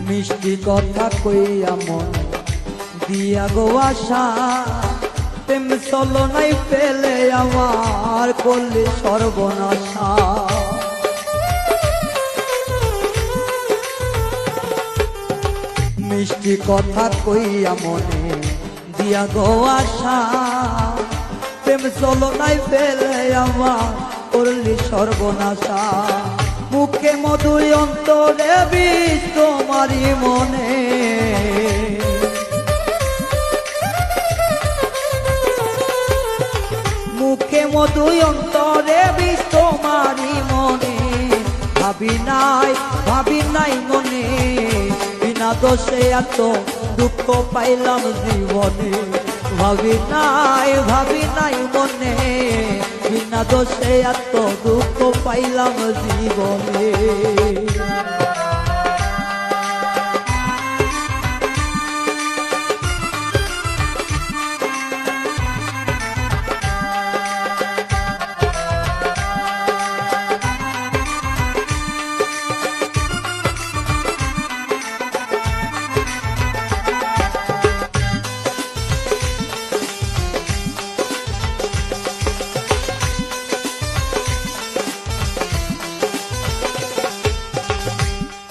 মিষ্টি কথা কইয়া মন দিয়া গো আশা, প্রেম চলো নাই পেলে আমার করলে সর্বনাশা। মিষ্টি কথা কইয়া মনে দিয়া গো আশা, প্রেম চলো নাই পেলে আমার করলে সর্বনাশা। মুখে মধুর অন্তরে বিষ তোমারই মনে, মুখে মধুর অন্তরে বিষ তোমারই মনে। ভাবি নাই মনে, বিনা দোষে এত দুঃখ পাইলাম জীবনে। ভাবি নাই মনে, বিনা দোষে এত দুঃখ পাইলাম জীবনে।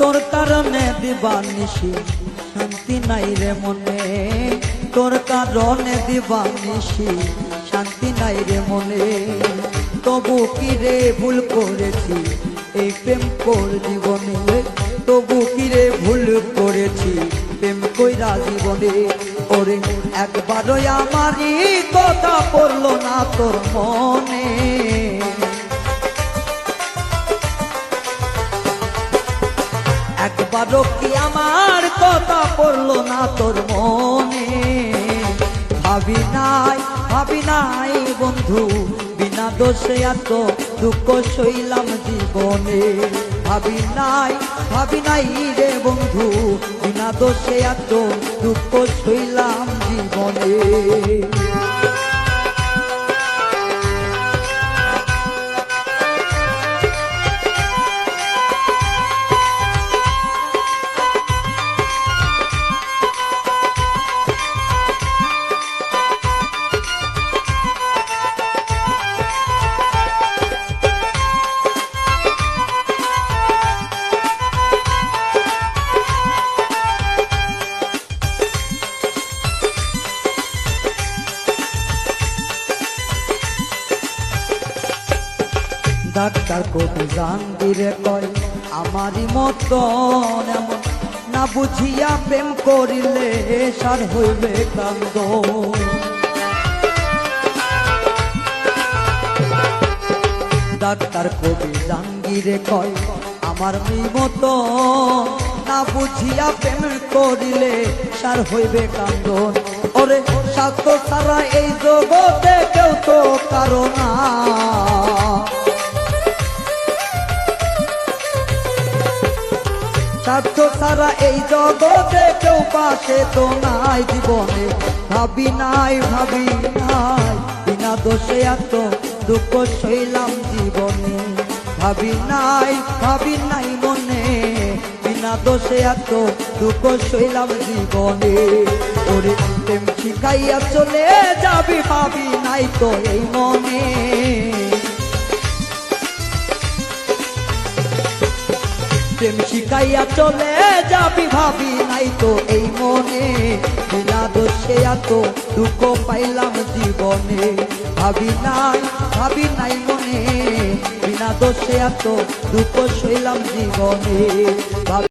তোর কারণে দিবানিশি শান্তি নাই রে মনে, তোর কারণে দিবানিশি শান্তি নাই রে মনে। তবু কি রে ভুল করেছি এই প্রেম কর জীবনে, তবু কি রে ভুল করেছি প্রেম কইরা জীবনে। ওরে একবারও আমারই কথা পড়লো না তোর মনে, একবারও কি আমার কথা পড়লো না তোর মনে। ভাবি নাই বন্ধু, বিনা দোষে এত দুঃখ সইলাম জীবনে। ভাবি নাই রে বন্ধু, বিনা দোষে এত দুঃখ সইলাম জীবনে। ডাক্তার কবি জাহাঙ্গীরে কয় আমারই মতন এমন না বুঝিয়া প্রেম করিলে সার হইবে কান্দ। ডাক্তার কবি জাহাঙ্গীরে কয় আমার মতন না বুঝিয়া প্রেম করিলে সার হইবে কান্দন। ওরে স্বার্থ ছাড়া এই জগতে কেউ তো কারো না, স্বার্থ ছাড়া এই জগতে কেউ পাশে তো নাই জীবনে। ভাবি নাই বিনা দোষে এত দুঃখ সইলাম জীবনে। ভাবি নাই মনে, বিনা দোষে এত দুঃখ সইলাম জীবনে। ওরে প্রেম শিখাইয়া চলে যাবি, ভাবি নাই তো এই মনে। প্রেম শিখাইয়া চলে যাবি, ভাবি নাই তো এই মনে। বিনা দোষে এত দুঃখ পাইলাম জীবনে। ভাবি নাই মনে, বিনা দোষে এত দুঃখ সইলাম জীবনে।